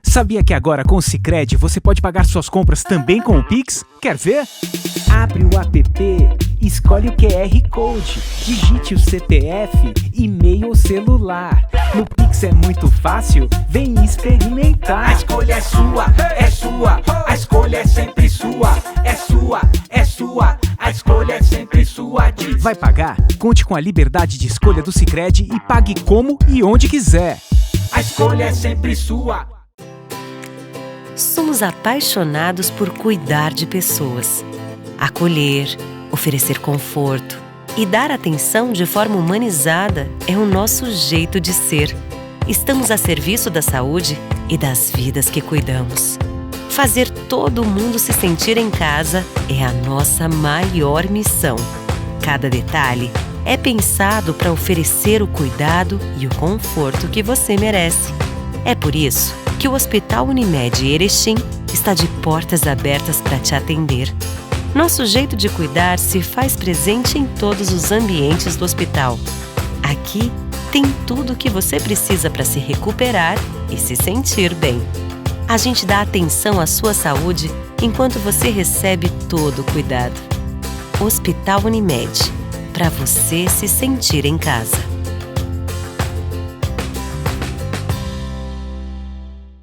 E: Sabia que agora com o Sicredi você pode pagar suas compras também com o Pix? Quer ver? Abre o app, escolhe o QR Code, digite o CPF, e-mail ou celular. No Pix é muito fácil, vem experimentar.
F: A escolha é sua, a escolha é sempre sua, é sua, a escolha é sempre sua.
E: Vai pagar? Conte com a liberdade de escolha do Sicredi e pague como e onde quiser.
F: A escolha é sempre sua.
A: Somos apaixonados por cuidar de pessoas, acolher, oferecer conforto e dar atenção de forma humanizada é o nosso jeito de ser. Estamos a serviço da saúde e das vidas que cuidamos. Fazer todo mundo se sentir em casa é a nossa maior missão. Cada detalhe é pensado para oferecer o cuidado e o conforto que você merece. É por isso que o Hospital Unimed Erechim está de portas abertas para te atender. Nosso jeito de cuidar se faz presente em todos os ambientes do hospital. Aqui tem tudo o que você precisa para se recuperar e se sentir bem. A gente dá atenção à sua saúde enquanto você recebe todo o cuidado. Hospital Unimed, para você se sentir em casa.